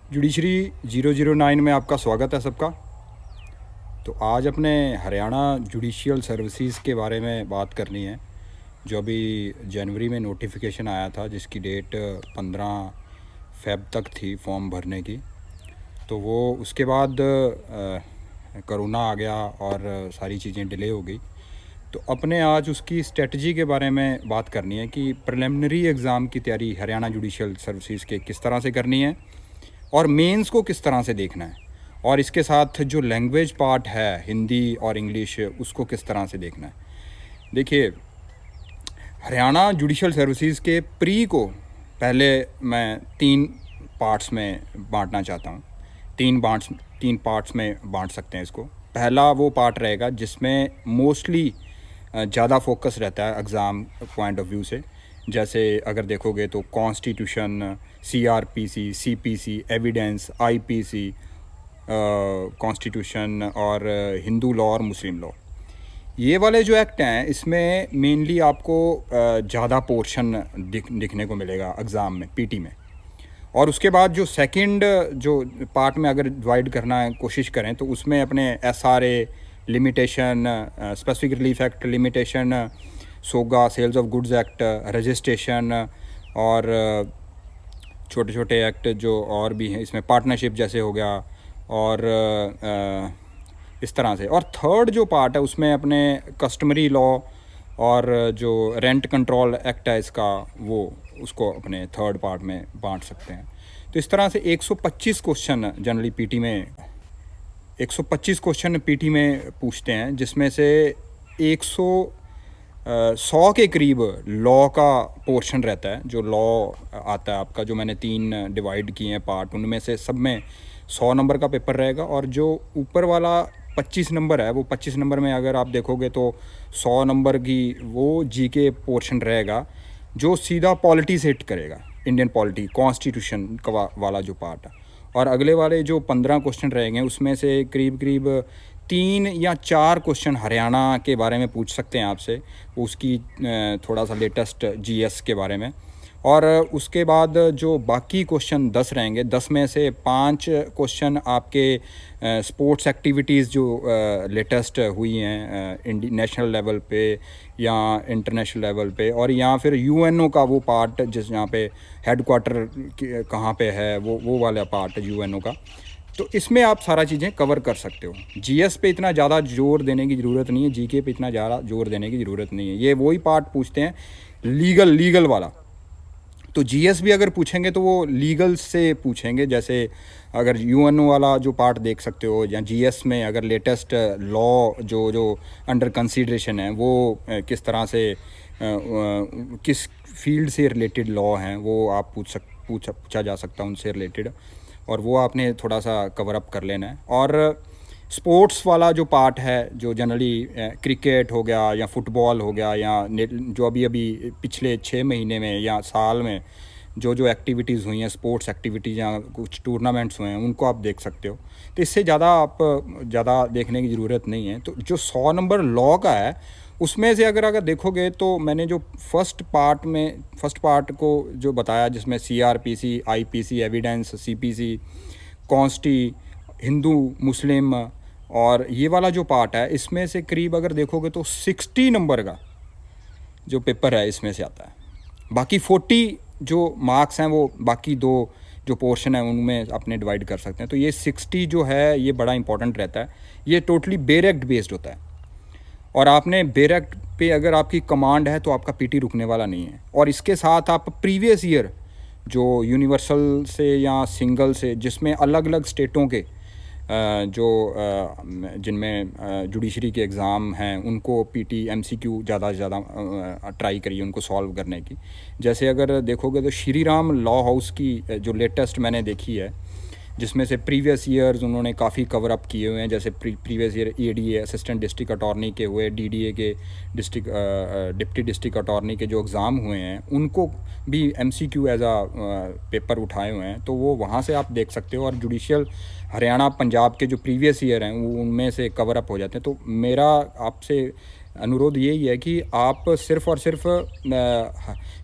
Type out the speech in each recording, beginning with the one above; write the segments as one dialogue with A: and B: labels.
A: Judiciary 009 में आपका स्वागत है सबका। तो आज अपने हरियाणा जुडिशियल सर्विसेज के बारे में बात करनी है, जो अभी जनवरी में नोटिफिकेशन आया था जिसकी डेट 15 फ़रवरी तक थी फॉर्म भरने की। तो वो उसके बाद कोरोना आ गया और सारी चीज़ें डिले हो गई। तो अपने आज उसकी स्ट्रेटजी के बारे में बात करनी है कि प्रिलिमिनरी एग्ज़ाम की तैयारी हरियाणा जुडिशियल सर्विसेज के किस तरह से करनी है और मेंस को किस तरह से देखना है, और इसके साथ जो लैंग्वेज पार्ट है हिंदी और इंग्लिश उसको किस तरह से देखना है। देखिए, हरियाणा जुडिशियल सर्विसेज के प्री को पहले मैं 3 पार्ट्स में बांटना चाहता हूँ। 3 पार्ट्स में बांट सकते हैं इसको। पहला वो पार्ट रहेगा जिसमें मोस्टली ज़्यादा फोकस रहता है एग्ज़ाम पॉइंट ऑफ व्यू से। जैसे अगर देखोगे तो constitution, CrPC, CPC, evidence, IPC, constitution और हिंदू लॉ और मुस्लिम लॉ, ये वाले जो एक्ट हैं इसमें मेनली आपको ज़्यादा पोर्शन दिखने को मिलेगा एग्ज़ाम में, पीटी में। और उसके बाद जो सेकंड जो पार्ट में अगर डिवाइड करना है कोशिश करें तो उसमें अपने SRA limitation, specific relief act limitation, सोगा sales of goods act, registration और छोटे छोटे एक्ट जो और भी हैं इसमें, पार्टनरशिप जैसे हो गया और इस तरह से। और थर्ड जो पार्ट है उसमें अपने कस्टमरी लॉ और जो रेंट कंट्रोल एक्ट है इसका, वो उसको अपने थर्ड पार्ट में बांट सकते हैं। तो इस तरह से 125 क्वेश्चन जनरली पीटी में 125 क्वेश्चन पीटी में पूछते हैं, जिसमें से 100 के करीब लॉ का पोर्शन रहता है। जो लॉ आता है आपका, जो मैंने 3 डिवाइड किए हैं पार्ट, उनमें से सब में 100 नंबर का पेपर रहेगा। और जो ऊपर वाला 25 नंबर है, वो 25 नंबर में अगर आप देखोगे तो 100 नंबर की वो जीके पोर्शन रहेगा जो सीधा पॉलिटी से हिट करेगा, इंडियन पॉलिटी, कॉन्स्टिट्यूशन का वाला जो पार्ट है। और अगले वाले जो 15 क्वेश्चन रहेंगे उसमें से करीब करीब 3 या 4 क्वेश्चन हरियाणा के बारे में पूछ सकते हैं आपसे, उसकी थोड़ा सा लेटेस्ट जीएस के बारे में। और उसके बाद जो बाकी क्वेश्चन 10 रहेंगे, 10 में से 5 क्वेश्चन आपके स्पोर्ट्स एक्टिविटीज़ जो लेटेस्ट हुई हैं नेशनल लेवल पे या इंटरनेशनल लेवल पे, और या फिर यूएनओ का वो पार्ट जिस जहाँ पे हेडक्वार्टर कहाँ पे है, वो वाला पार्ट यूएनओ का। तो इसमें आप सारा चीज़ें कवर कर सकते हो। जीएस पे इतना ज़्यादा जोर देने की ज़रूरत नहीं है, जीके पे इतना ज़्यादा जोर देने की ज़रूरत नहीं है। ये वही पार्ट पूछते हैं लीगल वाला। तो जीएस भी अगर पूछेंगे तो वो लीगल से पूछेंगे। जैसे अगर यूएनओ वाला जो पार्ट देख सकते हो, या जीएस में अगर लेटेस्ट लॉ जो अंडर कंसीडरेशन है वो किस तरह से किस फील्ड से रिलेटेड लॉ हैं, वो आप पूछा जा सकता है उनसे रिलेटेड, और वो आपने थोड़ा सा कवर अप कर लेना है। और स्पोर्ट्स वाला जो पार्ट है, जो जनरली क्रिकेट हो गया या फुटबॉल हो गया, या जो अभी पिछले 6 महीने में या साल में जो एक्टिविटीज़ हुई हैं, स्पोर्ट्स एक्टिविटीज़ या कुछ टूर्नामेंट्स हुए हैं, उनको आप देख सकते हो। तो इससे ज़्यादा देखने की ज़रूरत नहीं है। तो जो 100 नंबर लॉ का है उसमें से अगर देखोगे तो मैंने जो फर्स्ट पार्ट को जो बताया, जिसमें CrPC, IPC, evidence, CPC, consti, Hindu Muslim और ये वाला जो पार्ट है, इसमें से करीब अगर देखोगे तो 60 नंबर का जो पेपर है इसमें से आता है। बाकी 40 जो मार्क्स हैं वो बाकी 2 जो पोर्शन है उनमें अपने डिवाइड कर सकते हैं। तो ये 60 जो है ये बड़ा इंपॉर्टेंट रहता है। ये टोटली बेर एक्ट बेस्ड होता है, और आपने बेर एक्ट पे अगर आपकी कमांड है तो आपका पीटी रुकने वाला नहीं है। और इसके साथ आप प्रीवियस ईयर जो यूनिवर्सल से या सिंगल से, जिसमें अलग अलग स्टेटों के जो जिनमें जुडिशरी के एग्ज़ाम हैं, उनको पीटी एमसीक्यू ज़्यादा से ज़्यादा ट्राई करिए उनको सॉल्व करने की। जैसे अगर देखोगे तो श्री राम लॉ हाउस की जो लेटेस्ट मैंने देखी है, जिसमें से प्रीवियस ईयर्स उन्होंने काफ़ी कवर अप किए हुए हैं। जैसे previous year ADA assistant district attorney के हुए, डीडीए के डिप्टी डिस्ट्रिक्ट अटॉर्नी के जो एग्ज़ाम हुए हैं, उनको भी एमसीक्यू एज आ पेपर उठाए हुए हैं। तो वो वहाँ से आप देख सकते हो। और जुडिशियल हरियाणा पंजाब के जो प्रीवियस ईयर हैं वो उनमें से कवर अप हो जाते हैं। तो मेरा आपसे अनुरोध यही है कि आप सिर्फ़ और सिर्फ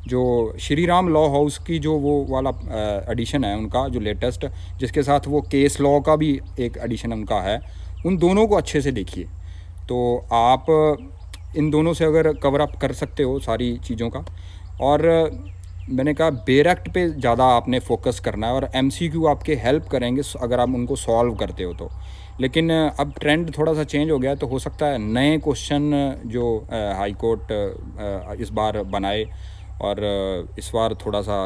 A: जो श्री राम लॉ हाउस की जो वो वाला एडिशन है उनका जो लेटेस्ट, जिसके साथ वो केस लॉ का भी एक एडिशन उनका है, उन दोनों को अच्छे से देखिए। तो आप इन दोनों से अगर कवर अप कर सकते हो सारी चीज़ों का, और मैंने कहा बेरेक्ट पे ज़्यादा आपने फोकस करना है, और एमसीक्यू आपके हेल्प करेंगे अगर आप उनको सॉल्व करते हो तो। लेकिन अब ट्रेंड थोड़ा सा चेंज हो गया, तो हो सकता है नए क्वेश्चन जो हाई कोर्ट इस बार बनाए, और इस बार थोड़ा सा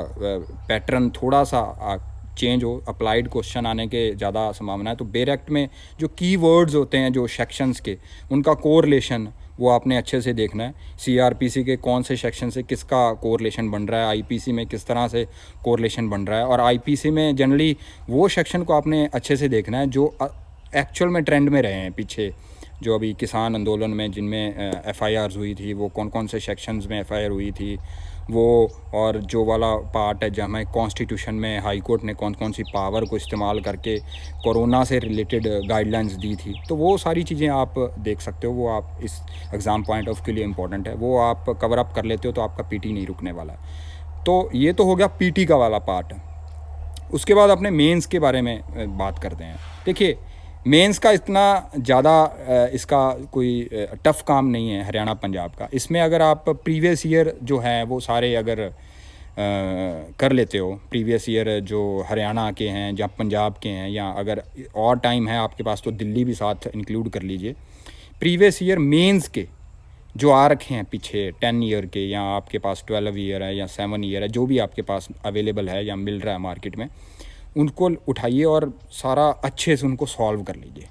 A: पैटर्न थोड़ा सा चेंज हो, अप्लाइड क्वेश्चन आने के ज़्यादा संभावना है। तो बेरेक्ट में जो कीवर्ड्स होते हैं जो सेक्शंस के, उनका कोरिलेशन वो आपने अच्छे से देखना है। सीआरपीसी के कौन से सेक्शन से किसका कोरिलेशन बन रहा है, आईपीसी में किस तरह से कोरिलेशन बन रहा है, और आईपीसी में जनरली वो सेक्शन को आपने अच्छे से देखना है जो एक्चुअल में ट्रेंड में रहे हैं पीछे, जो अभी किसान आंदोलन में जिनमें एफआईआर हुई थी, वो कौन कौन से सेक्शंस में एफआईआर हुई थी वो, और जो वाला पार्ट है जहाँ कॉन्स्टिट्यूशन में हाई कोर्ट ने कौन कौन सी पावर को इस्तेमाल करके कोरोना से रिलेटेड गाइडलाइंस दी थी, तो वो सारी चीज़ें आप देख सकते हो। वो आप इस एग्ज़ाम पॉइंट ऑफ व्यू के लिए इम्पोर्टेंट है, वो आप कवर अप कर लेते हो तो आपका पीटी नहीं रुकने वाला है। तो ये तो हो गया पीटी का वाला पार्ट। उसके बाद अपने मेंस के बारे में बात करते हैं। देखिए, मेंस का इतना ज़्यादा इसका कोई टफ़ काम नहीं है हरियाणा पंजाब का। इसमें अगर आप प्रीवियस ईयर जो है वो सारे अगर कर लेते हो, प्रीवियस ईयर जो हरियाणा के हैं या पंजाब के हैं, या अगर और टाइम है आपके पास तो दिल्ली भी साथ इंक्लूड कर लीजिए, प्रीवियस ईयर मेंस के जो आ रखे हैं पीछे 10 ईयर के, या आपके पास 12 ईयर है या 7 ईयर है, जो भी आपके पास अवेलेबल है या मिल रहा है मार्केट में, उनको उठाइए और सारा अच्छे से उनको सॉल्व कर लीजिए।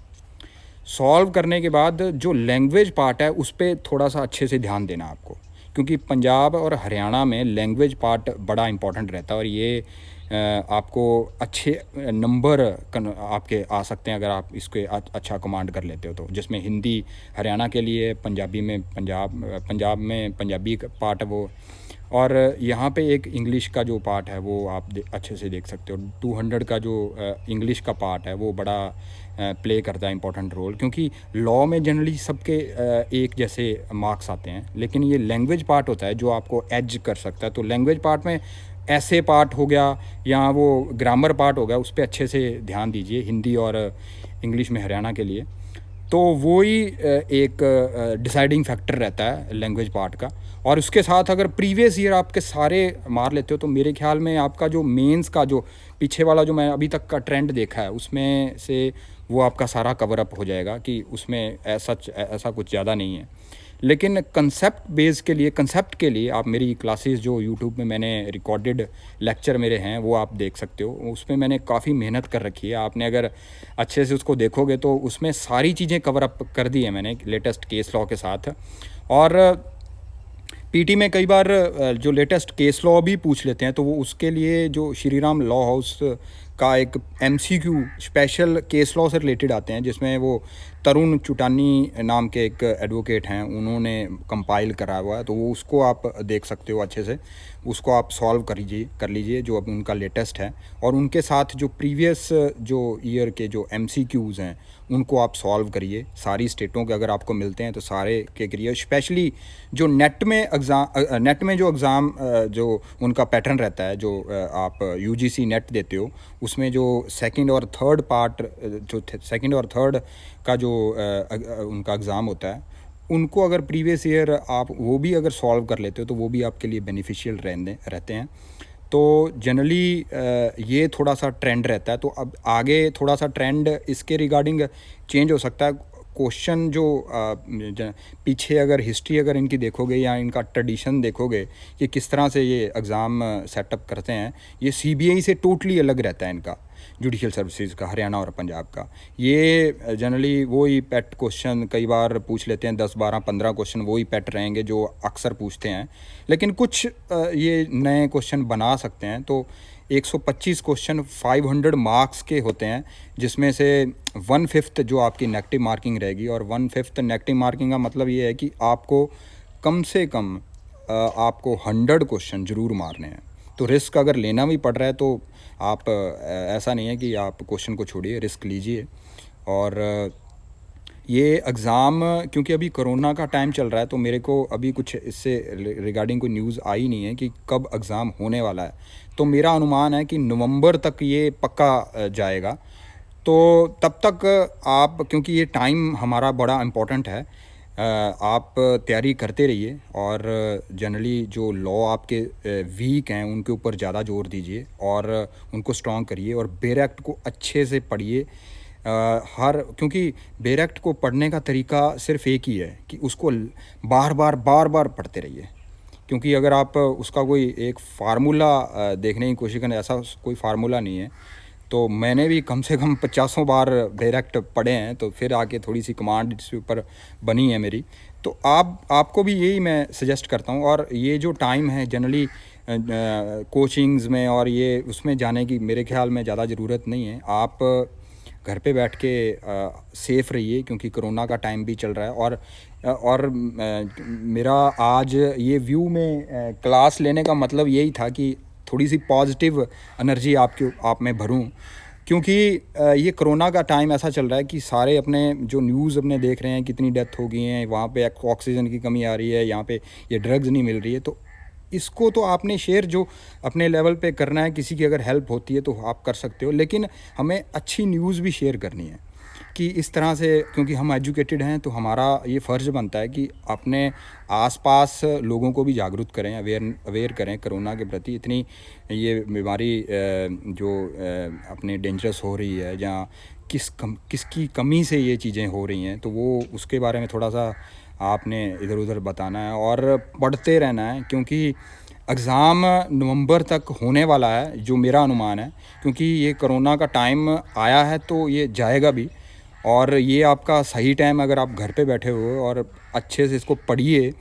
A: सॉल्व करने के बाद जो लैंग्वेज पार्ट है उस पर थोड़ा सा अच्छे से ध्यान देना आपको, क्योंकि पंजाब और हरियाणा में लैंग्वेज पार्ट बड़ा इंपॉर्टेंट रहता है, और ये आपको अच्छे नंबर आपके आ सकते हैं अगर आप इसके अच्छा कमांड कर लेते हो तो, जिसमें हिंदी हरियाणा के लिए, पंजाबी में पंजाब में पंजाबी पार्ट है वो, और यहाँ पे एक इंग्लिश का जो पार्ट है वो आप अच्छे से देख सकते हो। 200 का जो इंग्लिश का पार्ट है वो बड़ा प्ले करता है इंपॉर्टेंट रोल, क्योंकि लॉ में जनरली सबके एक जैसे मार्क्स आते हैं, लेकिन ये लैंग्वेज पार्ट होता है जो आपको एज कर सकता है। तो लैंग्वेज पार्ट में ऐसे पार्ट हो गया या वो ग्रामर पार्ट हो गया, उस पर अच्छे से ध्यान दीजिए, हिंदी और इंग्लिश में हरियाणा के लिए। तो वो ही एक डिसाइडिंग फैक्टर रहता है लैंग्वेज पार्ट का। और उसके साथ अगर प्रीवियस ईयर आपके सारे मार लेते हो तो मेरे ख्याल में आपका जो मेंस का जो पीछे वाला जो मैं अभी तक का ट्रेंड देखा है उसमें से वो आपका सारा कवर अप हो जाएगा, कि उसमें ऐसा कुछ ज़्यादा नहीं है। लेकिन कंसेप्ट के लिए आप मेरी क्लासेस जो यूट्यूब में मैंने रिकॉर्डेड लेक्चर मेरे हैं वो आप देख सकते हो, उसमें मैंने काफ़ी मेहनत कर रखी है। आपने अगर अच्छे से उसको देखोगे तो उसमें सारी चीज़ें कवर अप कर दी है मैंने लेटेस्ट केस लॉ के साथ। और पीटी में कई बार जो लेटेस्ट केस लॉ भी पूछ लेते हैं, तो वो उसके लिए जो श्री राम लॉ हाउस का एक एमसीक्यू स्पेशल केस लॉ से रिलेटेड आते हैं, जिसमें वो तरुण चुटानी नाम के एक एडवोकेट हैं, उन्होंने कंपाइल करा हुआ है, तो वो उसको आप देख सकते हो अच्छे से, उसको आप सॉल्व कर लीजिए जो अब उनका लेटेस्ट है। और उनके साथ जो प्रीवियस जो ईयर के जो एमसीक्यूज़ हैं उनको आप सॉल्व करिए। सारी स्टेटों के अगर आपको मिलते हैं तो सारे के करिए, स्पेशली जो नेट में जो एग्ज़ाम जो उनका पैटर्न रहता है, जो आप यूजीसी नेट देते हो, उसमें जो सेकंड और थर्ड का जो उनका एग्ज़ाम होता है, उनको अगर प्रीवियस ईयर आप वो भी अगर सॉल्व कर लेते हो तो वो भी आपके लिए बेनिफिशियल रहते हैं। तो जनरली ये थोड़ा सा ट्रेंड रहता है। तो अब आगे थोड़ा सा ट्रेंड इसके रिगार्डिंग चेंज हो सकता है। क्वेश्चन जो पीछे अगर हिस्ट्री अगर इनकी देखोगे या इनका ट्रेडिशन देखोगे कि किस तरह से ये एग्ज़ाम सेटअप करते हैं, ये सीबीआई से टोटली अलग रहता है इनका, जुडिशल सर्विसेज का, हरियाणा और पंजाब का। ये जनरली वही पेट क्वेश्चन कई बार पूछ लेते हैं, 10 12 15 क्वेश्चन वही पेट रहेंगे जो अक्सर पूछते हैं, लेकिन कुछ ये नए क्वेश्चन बना सकते हैं। तो 125 क्वेश्चन 500 मार्क्स के होते हैं, जिसमें से 1/5 जो आपकी नेगेटिव मार्किंग रहेगी। और 1/5 नेगेटिव मार्किंग का मतलब ये है कि आपको कम से कम आपको 100 क्वेश्चन ज़रूर मारने हैं। तो रिस्क अगर लेना भी पड़ रहा है तो आप ऐसा नहीं है कि आप क्वेश्चन को छोड़िए, रिस्क लीजिए। और ये एग्ज़ाम क्योंकि अभी कोरोना का टाइम चल रहा है, तो मेरे को अभी कुछ इससे रिगार्डिंग कोई न्यूज़ आई नहीं है कि कब एग्ज़ाम होने वाला है। तो मेरा अनुमान है कि नवंबर तक ये पक्का जाएगा। तो तब तक आप, क्योंकि ये टाइम हमारा बड़ा इम्पोर्टेंट है, आप तैयारी करते रहिए और जनरली जो लॉ आपके वीक हैं उनके ऊपर ज़्यादा जोर दीजिए और उनको स्ट्रॉन्ग करिए और बेर एक्ट को अच्छे से पढ़िए। क्योंकि बेर एक्ट को पढ़ने का तरीका सिर्फ़ एक ही है कि उसको बार बार पढ़ते रहिए। क्योंकि अगर आप उसका कोई एक फार्मूला देखने की कोशिश करें, ऐसा कोई फार्मूला नहीं है। तो मैंने भी कम से कम 50 बार डायरेक्ट पढ़े हैं, तो फिर आके थोड़ी सी कमांड इसके ऊपर बनी है मेरी। तो आपको भी यही मैं सजेस्ट करता हूँ। और ये जो टाइम है जनरली कोचिंग्स में और ये उसमें जाने की मेरे ख्याल में ज़्यादा ज़रूरत नहीं है। आप घर पे बैठ के सेफ़ रहिए, क्योंकि कोरोना का टाइम भी चल रहा है। और मेरा आज ये व्यू में क्लास लेने का मतलब यही था कि थोड़ी सी पॉजिटिव एनर्जी आप में भरूं। क्योंकि ये कोरोना का टाइम ऐसा चल रहा है कि सारे अपने जो न्यूज़ अपने देख रहे हैं, कितनी डेथ हो गई हैं, वहाँ पे ऑक्सीजन की कमी आ रही है, यहाँ पे ये ड्रग्स नहीं मिल रही है। तो इसको तो आपने शेयर जो अपने लेवल पे करना है, किसी की अगर हेल्प होती है तो आप कर सकते हो, लेकिन हमें अच्छी न्यूज़ भी शेयर करनी है कि इस तरह से, क्योंकि हम एजुकेटेड हैं तो हमारा ये फ़र्ज़ बनता है कि अपने आसपास लोगों को भी जागरूक करें, अवेयर करें कोरोना के प्रति। इतनी ये बीमारी जो अपने डेंजरस हो रही है, या किसकी कमी से ये चीज़ें हो रही हैं, तो वो उसके बारे में थोड़ा सा आपने इधर उधर बताना है और पढ़ते रहना है। क्योंकि एग्ज़ाम नवंबर तक होने वाला है, जो मेरा अनुमान है। क्योंकि ये कोरोना का टाइम आया है तो ये जाएगा भी। और ये आपका सही टाइम, अगर आप घर पे बैठे हो और अच्छे से इसको पढ़िए,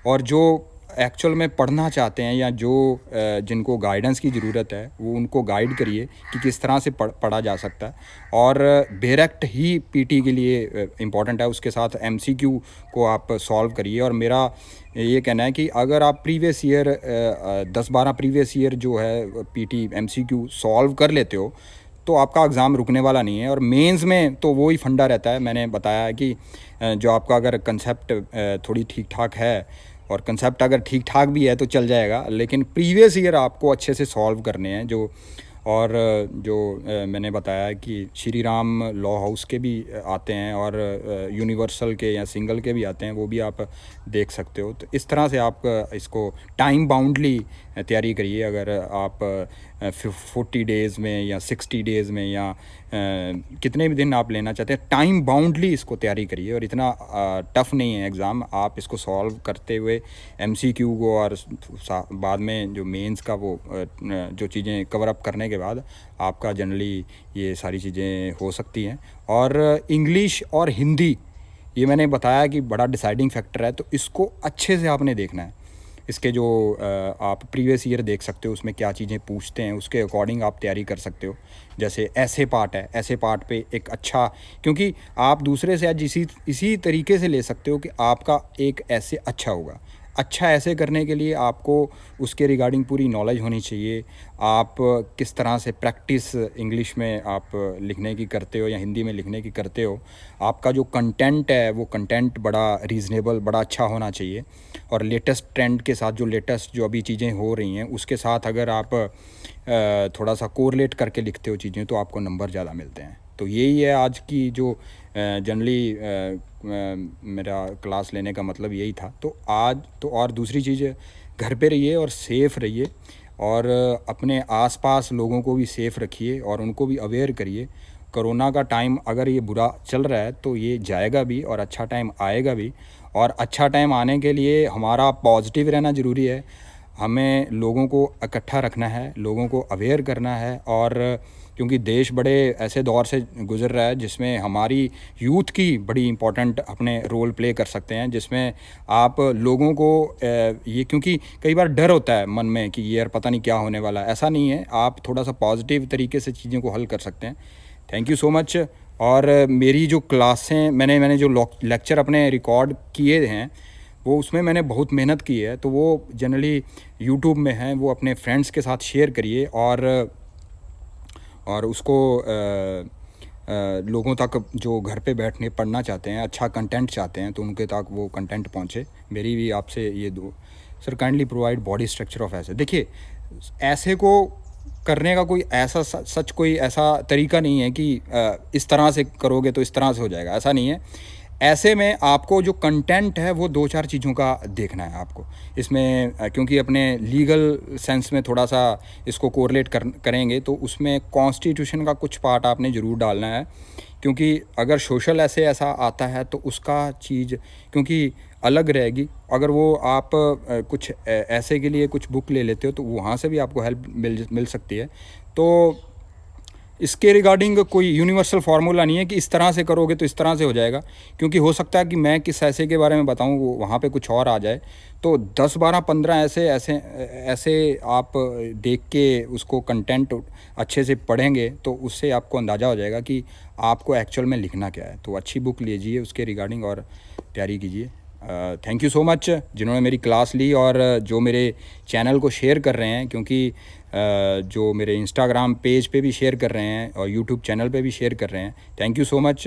A: और जो एक्चुअल में पढ़ना चाहते हैं या जो जिनको गाइडेंस की ज़रूरत है, वो उनको गाइड करिए कि किस तरह से पढ़ा जा सकता है। और डायरेक्ट ही पीटी के लिए इम्पॉर्टेंट है, उसके साथ एमसीक्यू को आप सॉल्व करिए। और मेरा ये कहना है कि अगर आप प्रीवियस ईयर 10-12 प्रीवियस ईयर जो है पीटी एमसीक्यू सॉल्व कर लेते हो, तो आपका एग्ज़ाम रुकने वाला नहीं है। और मेंस में तो वो ही फंडा रहता है, मैंने बताया है कि जो आपका अगर कंसेप्ट थोड़ी ठीक ठाक है, और कंसेप्ट अगर ठीक ठाक भी है तो चल जाएगा, लेकिन प्रीवियस ईयर आपको अच्छे से सॉल्व करने हैं। और जो मैंने बताया कि श्री राम लॉ हाउस के भी आते हैं, और यूनिवर्सल के या सिंगल के भी आते हैं, वो भी आप देख सकते हो। तो इस तरह से आप इसको टाइम बाउंडली तैयारी करिए। अगर आप 40 डेज़ में या 60 डेज़ में या कितने भी दिन आप लेना चाहते हैं, टाइम बाउंडली इसको तैयारी करिए। और इतना टफ़ नहीं है एग्ज़ाम, आप इसको सॉल्व करते हुए एमसीक्यू को और बाद में जो मेंस का वो जो चीज़ें कवर अप करने के बाद आपका जनरली ये सारी चीज़ें हो सकती हैं। और इंग्लिश और हिंदी, ये मैंने बताया कि बड़ा डिसाइडिंग फैक्टर है, तो इसको अच्छे से आपने देखना है। इसके जो आप प्रीवियस ईयर देख सकते हो, उसमें क्या चीज़ें पूछते हैं, उसके अकॉर्डिंग आप तैयारी कर सकते हो। जैसे ऐसे पार्ट है, ऐसे पार्ट पे एक अच्छा, क्योंकि आप दूसरे से आज इसी तरीके से ले सकते हो कि आपका एक ऐसे अच्छा होगा। अच्छा ऐसे करने के लिए आपको उसके रिगार्डिंग पूरी नॉलेज होनी चाहिए। आप किस तरह से प्रैक्टिस इंग्लिश में आप लिखने की करते हो या हिंदी में लिखने की करते हो, आपका जो कंटेंट है वो कंटेंट बड़ा रीज़नेबल, बड़ा अच्छा होना चाहिए। और लेटेस्ट ट्रेंड के साथ, जो लेटेस्ट जो अभी चीज़ें हो रही हैं उसके साथ अगर आप थोड़ा सा कोरिलेट करके लिखते हो चीज़ें, तो आपको नंबर ज़्यादा मिलते हैं। तो यही है आज की जो जनरली मेरा क्लास लेने का मतलब यही था। तो आज तो, और दूसरी चीज़, घर पे रहिए और सेफ़ रहिए, और अपने आसपास लोगों को भी सेफ़ रखिए और उनको भी अवेयर करिए। कोरोना का टाइम अगर ये बुरा चल रहा है तो ये जाएगा भी और अच्छा टाइम आएगा भी। और अच्छा टाइम आने के लिए हमारा पॉजिटिव रहना ज़रूरी है। हमें लोगों को इकट्ठा रखना है, लोगों को अवेयर करना है। और क्योंकि देश बड़े ऐसे दौर से गुज़र रहा है जिसमें हमारी यूथ की बड़ी इम्पोर्टेंट अपने रोल प्ले कर सकते हैं, जिसमें आप लोगों को ये, क्योंकि कई बार डर होता है मन में कि ये यार पता नहीं क्या होने वाला है, ऐसा नहीं है। आप थोड़ा सा पॉजिटिव तरीके से चीज़ों को हल कर सकते हैं। Thank you so much. और मेरी जो क्लासें मैंने जो लेक्चर अपने रिकॉर्ड किए हैं, वो उसमें मैंने बहुत मेहनत की है, तो वो जनरली यूट्यूब में हैं, वो अपने फ्रेंड्स के साथ शेयर करिए। और उसको लोगों तक जो घर पे बैठने पढ़ना चाहते हैं, अच्छा कंटेंट चाहते हैं, तो उनके तक वो कंटेंट पहुंचे। मेरी भी आपसे ये दो sir, kindly provide body structure of ऐसे। देखिए, ऐसे को करने का कोई ऐसा सच कोई ऐसा तरीका नहीं है कि इस तरह से करोगे तो इस तरह से हो जाएगा, ऐसा नहीं है। ऐसे में आपको जो कंटेंट है वो 2-4 चीज़ों का देखना है आपको इसमें, क्योंकि अपने लीगल सेंस में थोड़ा सा इसको कोरिलेट करेंगे तो उसमें कॉन्स्टिट्यूशन का कुछ पार्ट आपने ज़रूर डालना है। क्योंकि अगर सोशल ऐसे ऐसा आता है तो उसका चीज़ क्योंकि अलग रहेगी। अगर वो आप कुछ ऐसे के लिए कुछ बुक ले लेते हो तो वहाँ से भी आपको हेल्प मिल सकती है। तो इसके रिगार्डिंग कोई यूनिवर्सल फार्मूला नहीं है कि इस तरह से करोगे तो इस तरह से हो जाएगा, क्योंकि हो सकता है कि मैं किस ऐसे के बारे में बताऊं वो वहाँ पे कुछ और आ जाए। तो 10, 12, 15 ऐसे ऐसे ऐसे आप देख के उसको कंटेंट अच्छे से पढ़ेंगे तो उससे आपको अंदाज़ा हो जाएगा कि आपको एक्चुअल में लिखना क्या है। तो अच्छी बुक लीजिए उसके रिगार्डिंग और तैयारी कीजिए। थैंक यू सो मच जिन्होंने मेरी क्लास ली और जो मेरे चैनल को शेयर कर रहे हैं, क्योंकि जो मेरे इंस्टाग्राम पेज पे भी शेयर कर रहे हैं और यूट्यूब चैनल पे भी शेयर कर रहे हैं। Thank you so much.